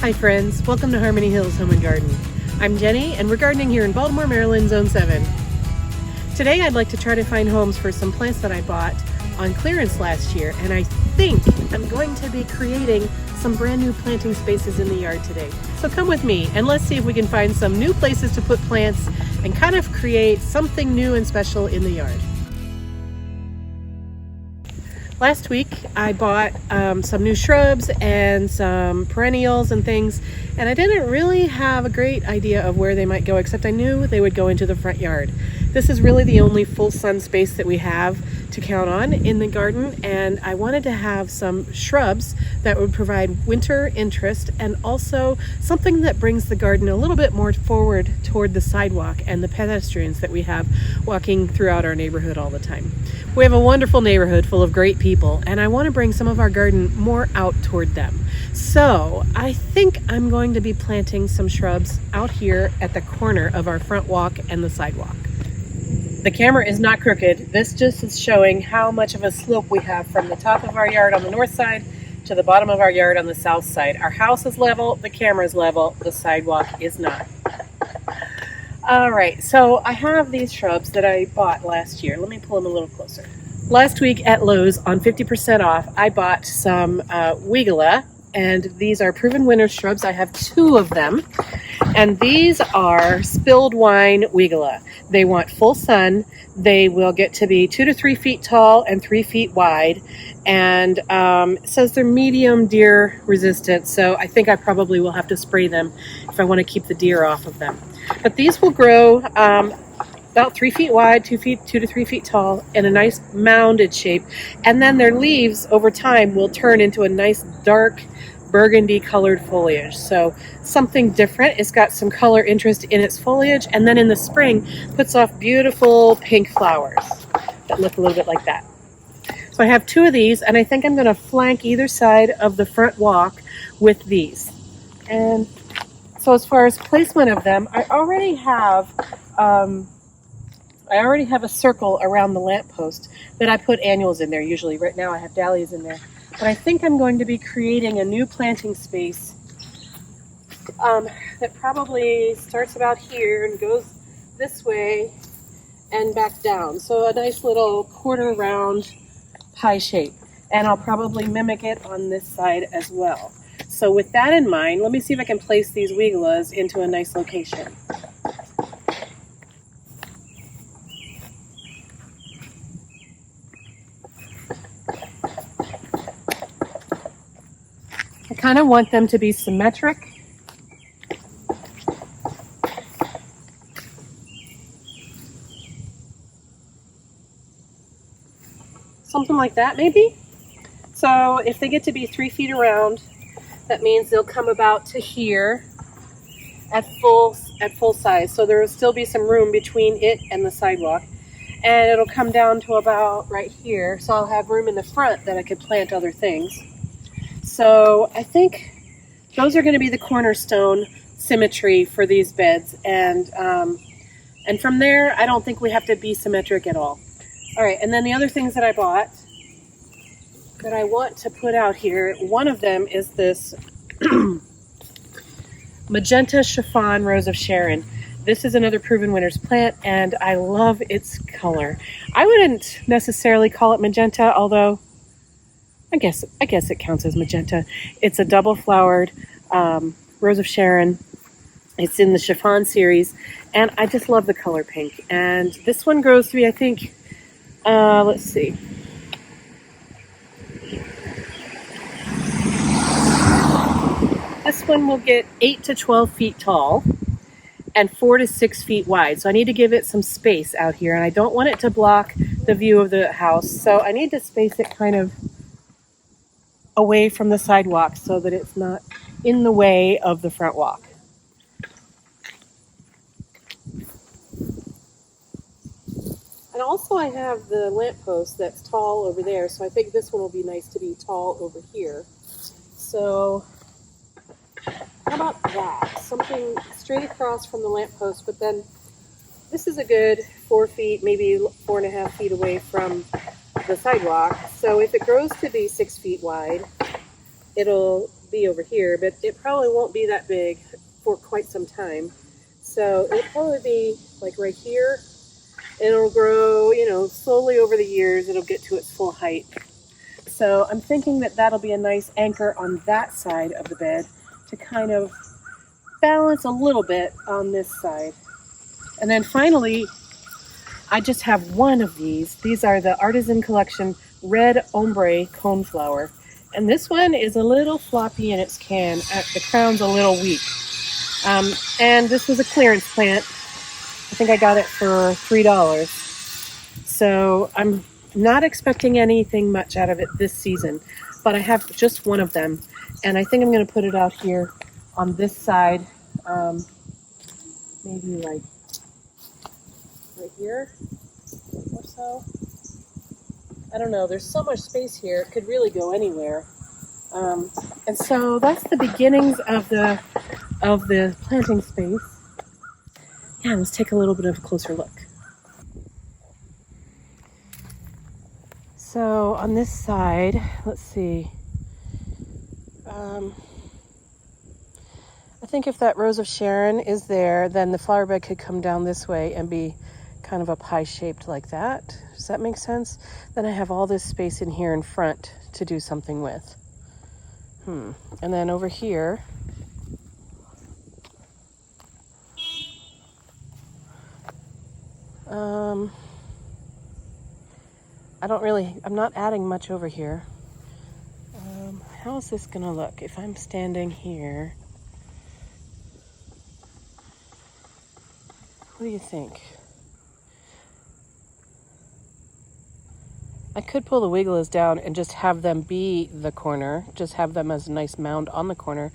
Hi friends, welcome to Harmony Hills Home and Garden. I'm Jenny and we're gardening here in Baltimore, Maryland, Zone 7. Today I'd like to try to find homes for some plants that I bought on clearance last year, and I think I'm going to be creating some brand new planting spaces in the yard today. So come with me and let's see if we can find some new places to put plants and kind of create something new and special in the yard. Last week I bought some new shrubs and some perennials and things, and I didn't really have a great idea of where they might go, except I knew they would go into the front yard. This is really the only full sun space that we have to count on in the garden, and I wanted to have some shrubs that would provide winter interest and also something that brings the garden a little bit more forward toward the sidewalk and the pedestrians that we have walking throughout our neighborhood all the time. We have a wonderful neighborhood full of great people, and I want to bring some of our garden more out toward them. So I think I'm going to be planting some shrubs out here at the corner of our front walk and the sidewalk. The camera is not crooked. This just is showing how much of a slope we have from the top of our yard on the north side to the bottom of our yard on the south side. Our house is level, the camera is level, the sidewalk is not. All right, so I have these shrubs that I bought last year. Let me pull them a little closer. Last week at Lowe's on 50% off, I bought some Weigela, and these are proven winter shrubs. I have two of them, and these are spilled wine Weigela. They want full sun. They will get to be 2 to 3 feet tall and 3 feet wide, and it says they're medium deer resistant, so I think I probably will have to spray them if I want to keep the deer off of them. But these will grow about 3 feet wide, 2 to 3 feet tall, in a nice mounded shape. And then their leaves over time will turn into a nice dark burgundy colored foliage. So something different. It's got some color interest in its foliage, and then in the spring puts off beautiful pink flowers that look a little bit like that. So I have two of these, and I think I'm going to flank either side of the front walk with these. And so as far as placement of them, I already have a circle around the lamppost that I put annuals in there. Usually right now I have dahlias in there. But I think I'm going to be creating a new planting space that probably starts about here and goes this way and back down. So a nice little quarter round pie shape. And I'll probably mimic it on this side as well. So with that in mind, let me see if I can place these Weigelas into a nice location. I kind of want them to be symmetric. Something like that maybe. So if they get to be 3 feet around, that means they'll come about to here at full size. So there will still be some room between it and the sidewalk. And it'll come down to about right here. So I'll have room in the front that I could plant other things. So I think those are going to be the cornerstone symmetry for these beds. And from there, I don't think we have to be symmetric at all. All right, and then the other things that I bought that I want to put out here, one of them is this magenta chiffon rose of Sharon. This is another proven winter's plant, and I love its color. I wouldn't necessarily call it magenta, although I guess it counts as magenta. It's a double-flowered rose of Sharon. It's in the chiffon series, and I just love the color pink. And this one grows to be, I think, let's see. This one will get 8 to 12 feet tall and 4 to 6 feet wide. So I need to give it some space out here, and I don't want it to block the view of the house. So I need to space it kind of away from the sidewalk so that it's not in the way of the front walk. And also I have the lamppost that's tall over there, so I think this one will be nice to be tall over here. So how about that? Something straight across from the lamppost, but then this is a good 4 feet, maybe 4.5 feet away from the sidewalk. So if it grows to be 6 feet wide, it'll be over here, but it probably won't be that big for quite some time. So it'll probably be like right here. It'll grow, you know, slowly over the years. It'll get to its full height. So I'm thinking that that'll be a nice anchor on that side of the bed to kind of balance a little bit on this side. And then finally, I just have one of these. These are the Artisan Collection Red Ombre Coneflower. And this one is a little floppy in its can. The crown's a little weak. And this was a clearance plant. I think I got it for $3. So I'm not expecting anything much out of it this season, but I have just one of them. And I think I'm going to put it out here on this side, maybe like right here or so. I don't know, there's so much space here, it could really go anywhere. And so that's the beginnings of the planting space. Yeah, let's take a little bit of a closer look. So on this side, let's see. I think if that Rose of Sharon is there, then the flower bed could come down this way and be kind of a pie shaped like that. Does that make sense? Then I have all this space in here in front to do something with. And then over here, I'm not adding much over here. How is this gonna look if I'm standing here? What do you think? I could pull the wigglers down and just have them be the corner, just have them as a nice mound on the corner.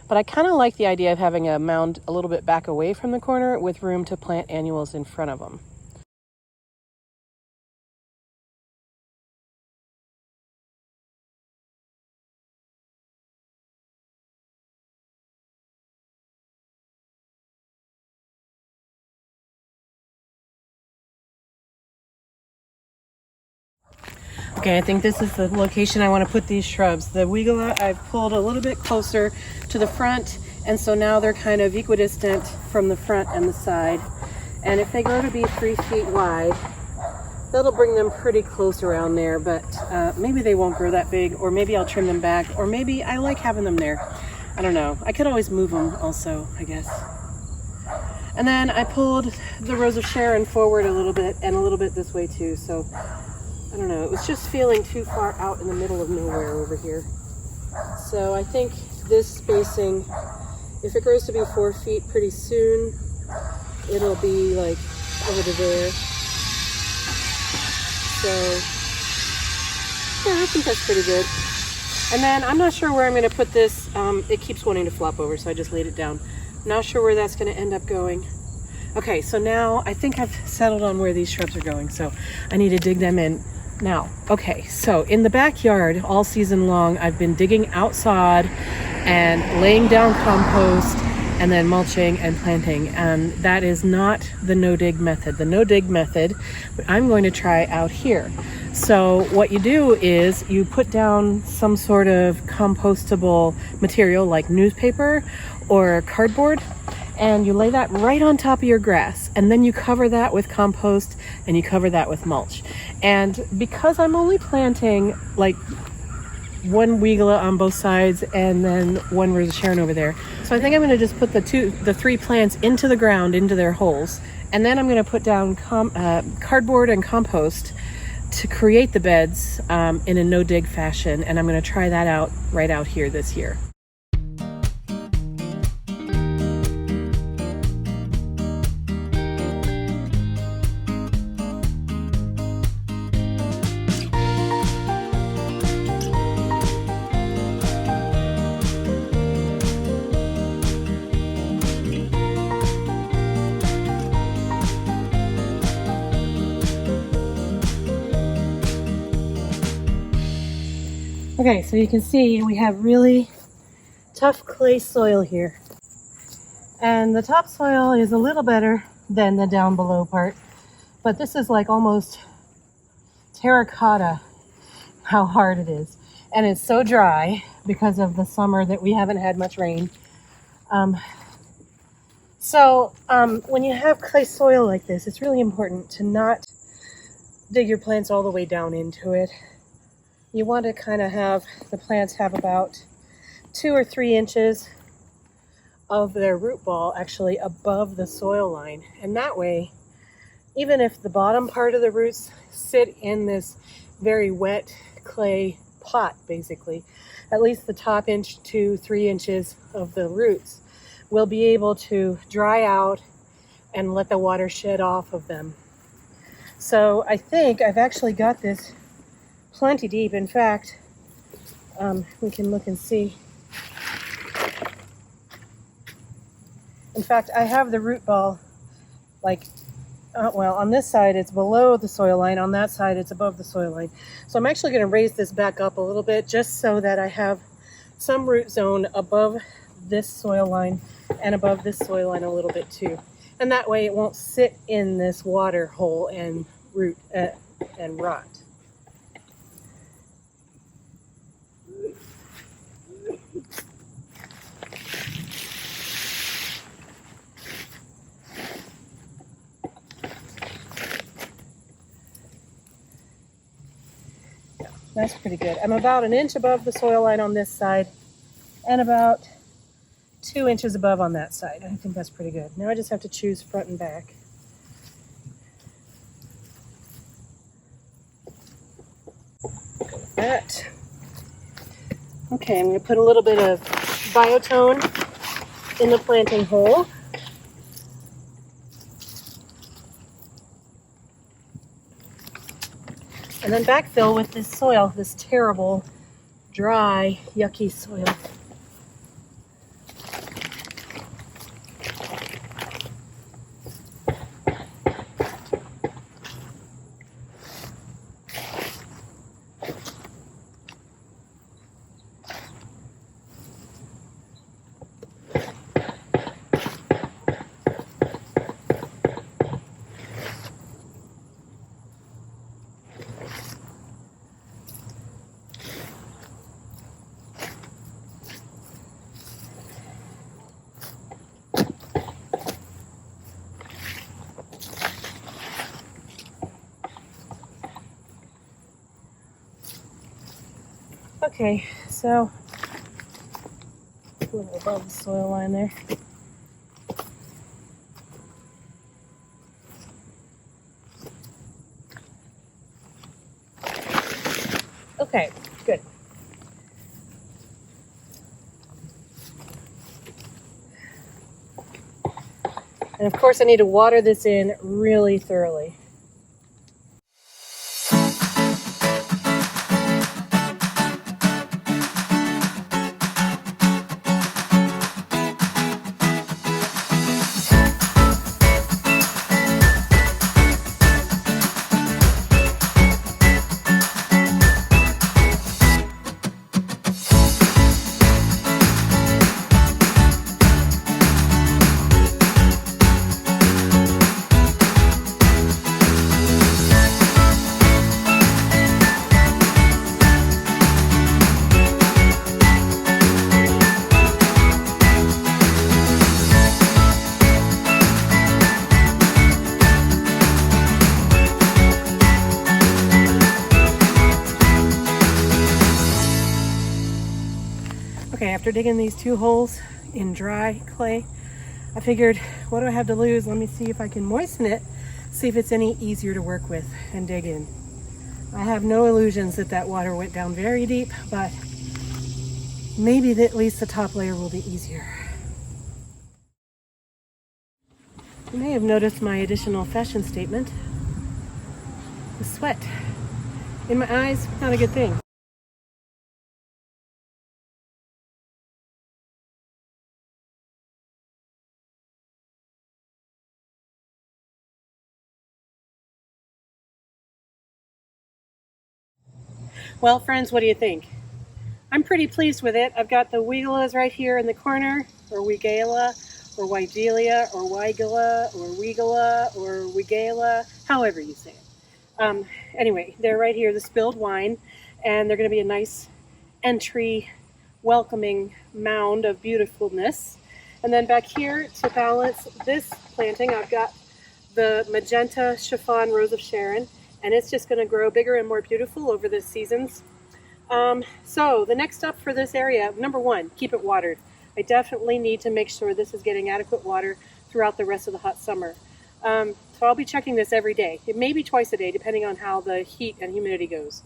But I kind of like the idea of having a mound a little bit back away from the corner with room to plant annuals in front of them. Okay, I think this is the location I want to put these shrubs. The Weigela I've pulled a little bit closer to the front, and so now they're kind of equidistant from the front and the side. And if they grow to be 3 feet wide, that'll bring them pretty close around there, but maybe they won't grow that big, or maybe I'll trim them back, or maybe I like having them there. I don't know. I could always move them also, I guess. And then I pulled the Rose of Sharon forward a little bit and a little bit this way too, so I don't know, it was just feeling too far out in the middle of nowhere over here. So I think this spacing, if it grows to be 4 feet pretty soon, it'll be like over to there. So yeah, I think that's pretty good. And then I'm not sure where I'm going to put this. It keeps wanting to flop over, so I just laid it down. Not sure where that's going to end up going. Okay, so now I think I've settled on where these shrubs are going, so I need to dig them in. Now, okay, so in the backyard all season long, I've been digging out sod and laying down compost and then mulching and planting. And that is not the no-dig method. The no-dig method, I'm going to try out here. So what you do is you put down some sort of compostable material like newspaper or cardboard, and you lay that right on top of your grass, and then you cover that with compost and you cover that with mulch. And because I'm only planting like one Weigela on both sides and then one Rose of Sharon over there, so I think I'm going to just put the 3 plants into the ground, into their holes, and then I'm going to put down cardboard and compost to create the beds in a no-dig fashion, and I'm going to try that out right out here this year. Okay, so you can see we have really tough clay soil here. And the topsoil is a little better than the down below part, but this is like almost terracotta how hard it is. and it's so dry because of the summer that we haven't had much rain. When you have clay soil like this, it's really important to not dig your plants all the way down into it. You want to kind of have the plants have about 2 or 3 inches of their root ball actually above the soil line. And that way, even if the bottom part of the roots sit in this very wet clay pot, basically, at least the top inch to 3 inches of the roots will be able to dry out and let the water shed off of them. So I think I've actually got this plenty deep. In fact, we can look and see. In fact, I have the root ball like, well, on this side it's below the soil line, on that side it's above the soil line. So I'm actually going to raise this back up a little bit just so that I have some root zone above this soil line and above this soil line a little bit too. And that way it won't sit in this water hole and root and rot. That's pretty good. I'm about 1 inch above the soil line on this side and about 2 inches above on that side. I think that's pretty good. Now I just have to choose front and back. That. Okay, I'm going to put a little bit of biotone in the planting hole. And then backfill with this soil, this terrible, dry, yucky soil. Okay, so a little above the soil line there. Okay, good. And of course I need to water this in really thoroughly. Okay, after digging these 2 holes in dry clay, I figured, what do I have to lose? Let me see if I can moisten it, see if it's any easier to work with and dig in. I have no illusions that that water went down very deep, but maybe at least the top layer will be easier. You may have noticed my additional fashion statement. The sweat in my eyes, not a good thing. Well, friends, what do you think? I'm pretty pleased with it. I've got the Weiglas right here in the corner, or Weigela, or Weidelia, or Weigela, or Weigela, or Weigela, however you say it. Anyway, they're right here, the spilled wine, and they're going to be a nice entry welcoming mound of beautifulness. And then back here to balance this planting, I've got the magenta chiffon rose of Sharon, and it's just going to grow bigger and more beautiful over the seasons. So the next step for this area, number one, keep it watered. I definitely need to make sure this is getting adequate water throughout the rest of the hot summer. So I'll be checking this every day. It may be twice a day, depending on how the heat and humidity goes.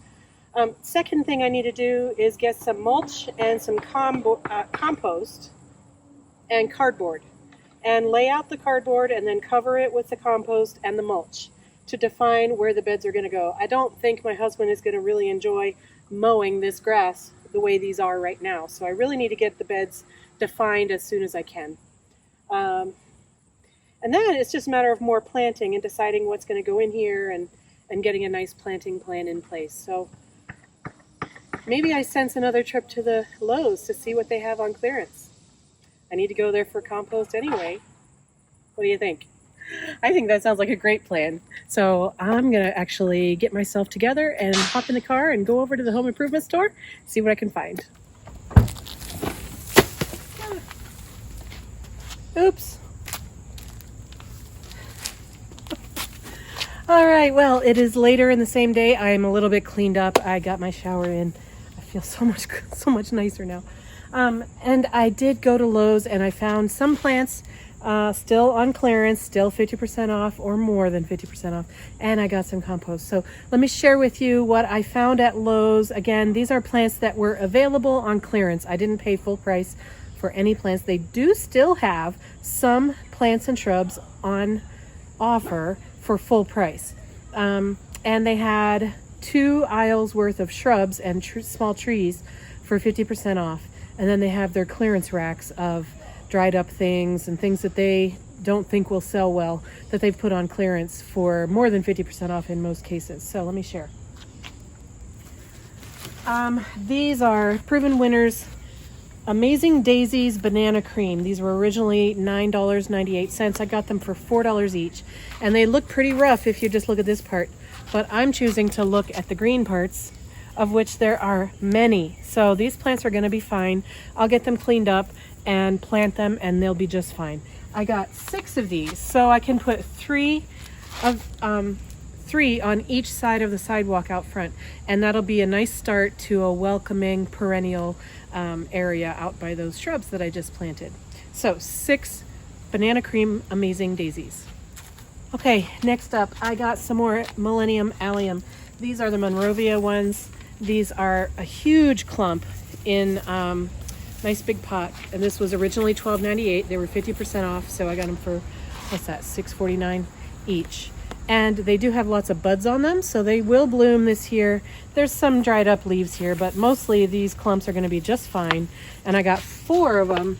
Second thing I need to do is get some mulch and some compost and cardboard, and lay out the cardboard and then cover it with the compost and the mulch to define where the beds are going to go. I don't think my husband is going to really enjoy mowing this grass the way these are right now, so I really need to get the beds defined as soon as I can. And then it's just a matter of more planting and deciding what's going to go in here and getting a nice planting plan in place. So maybe I sense another trip to the Lowe's to see what they have on clearance. I need to go there for compost anyway. What do you think? I think that sounds like a great plan. So I'm going to actually get myself together and hop in the car and go over to the home improvement store, see what I can find. Oops. All right, well, it is later in the same day. I'm a little bit cleaned up. I got my shower in. I feel so much nicer now. And I did go to Lowe's and I found some plants still on clearance, still 50% off or more than 50% off. And I got some compost. So let me share with you what I found at Lowe's. Again, these are plants that were available on clearance. I didn't pay full price for any plants. They do still have some plants and shrubs on offer for full price. And they had 2 aisles worth of shrubs and small trees for 50% off. And then they have their clearance racks of dried up things and things that they don't think will sell well that they've put on clearance for more than 50% off in most cases. So let me share. These are Proven Winners Amazing Daisies Banana Cream. These were originally $9.98. I got them for $4 each. And they look pretty rough if you just look at this part. But I'm choosing to look at the green parts, of which there are many. So these plants are going to be fine. I'll get them cleaned up and plant them and they'll be just fine. I got 6 of these, so I can put 3 on each side of the sidewalk out front, and that'll be a nice start to a welcoming perennial area out by those shrubs that I just planted. So 6 Banana Cream Amazing Daisies. Okay, next up I got some more Millennium Allium. These are the Monrovia ones. These are a huge clump in nice big pot, and this was originally $12.98. They were 50% off, so I got them for, what's that, $6.49 each. And they do have lots of buds on them, so they will bloom this year. There's some dried up leaves here, but mostly these clumps are going to be just fine. And I got 4 of them.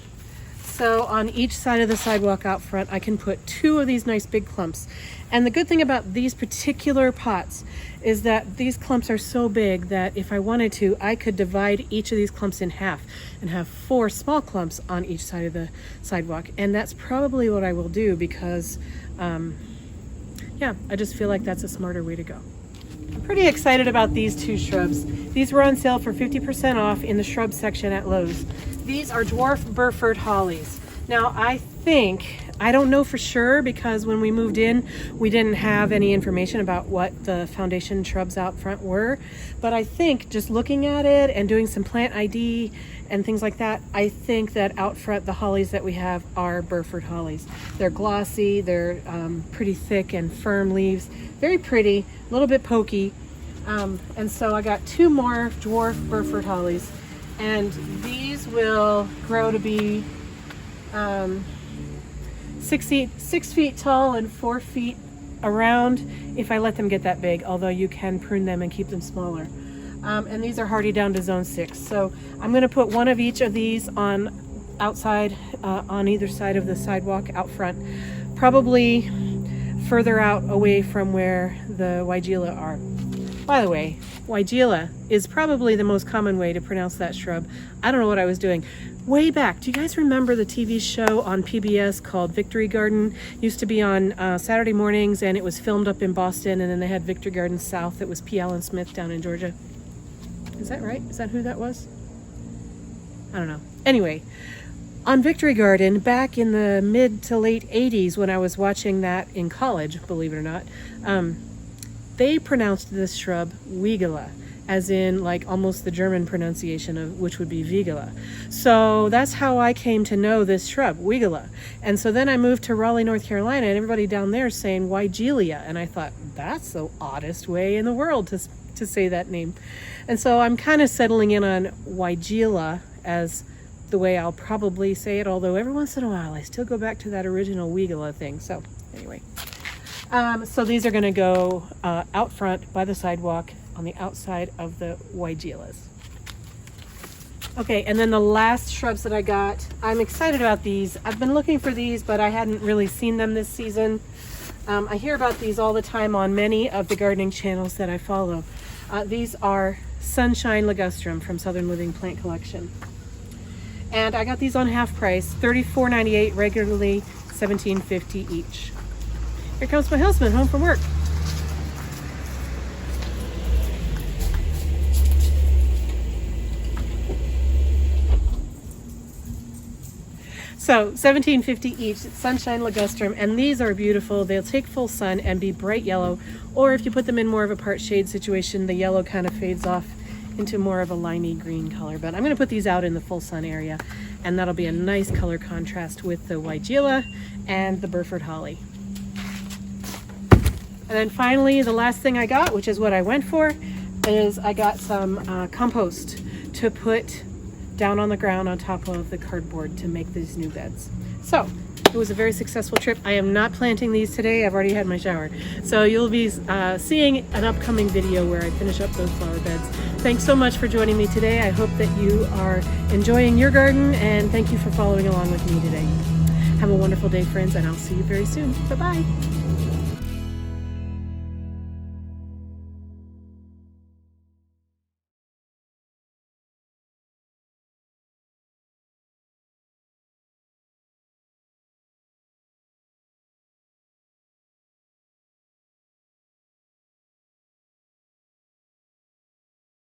So on each side of the sidewalk out front, I can put 2 of these nice big clumps. And the good thing about these particular pots is that these clumps are so big that if I wanted to, I could divide each of these clumps in half and have 4 small clumps on each side of the sidewalk. And that's probably what I will do because, yeah, I just feel like that's a smarter way to go. I'm pretty excited about these 2 shrubs. These were on sale for 50% off in the shrub section at Lowe's. These are dwarf Burford hollies. Now I don't know for sure because when we moved in, we didn't have any information about what the foundation shrubs out front were. But I think just looking at it and doing some plant ID and things like that, I think that out front, the hollies that we have are Burford hollies. They're glossy, they're pretty thick and firm leaves, very pretty, a little bit pokey. And so I got 2 more dwarf Burford hollies, and these will grow to be 6 feet tall and 4 feet around if I let them get that big, although you can prune them and keep them smaller. And these are hardy down to zone 6. So I'm going to put 1 of each of these on outside on either side of the sidewalk out front, probably further out away from where the weigela are. By the way, weigela is probably the most common way to pronounce that shrub. I don't know what I was doing. Way back, do you guys remember the TV show on PBS called Victory Garden? It used to be on Saturday mornings, and it was filmed up in Boston, and then they had Victory Garden South that was P. Allen Smith down in Georgia. Is that right? Is that who that was? I don't know. Anyway, on Victory Garden, back in the mid to late 80s when I was watching that in college, believe it or not, they pronounced this shrub Weigela, as in like almost the German pronunciation of which would be Vigela. So that's how I came to know this shrub, Weigela. And so then I moved to Raleigh, North Carolina, and everybody down there is saying Weigelia. And I thought, that's the oddest way in the world to say that name. And so I'm kind of settling in on Weigela as the way I'll probably say it, although every once in a while I still go back to that original Weigela thing. So anyway, so these are going to go out front by the sidewalk on the outside of the Weigelas. Okay, and then the last shrubs that I got, I'm excited about these. I've been looking for these, but I hadn't really seen them this season. I hear about these all the time on many of the gardening channels that I follow. These are Sunshine Ligustrum from Southern Living Plant Collection. And I got these on half price, $34.98, regularly $17.50 each. Here comes my husband home from work. So $17.50 each, Sunshine Ligustrum, and these are beautiful. They'll take full sun and be bright yellow, or if you put them in more of a part shade situation, the yellow kind of fades off into more of a limey green color. But I'm going to put these out in the full sun area, and that'll be a nice color contrast with the Weigela and the Burford Holly. And then finally, the last thing I got, which is what I went for, is I got some compost to put down on the ground on top of the cardboard to make these new beds. So it was a very successful trip. I am not planting these today. I've already had my shower. So you'll be seeing an upcoming video where I finish up those flower beds. Thanks so much for joining me today. I hope that you are enjoying your garden, and thank you for following along with me today. Have a wonderful day, friends, and I'll see you very soon. Bye-bye.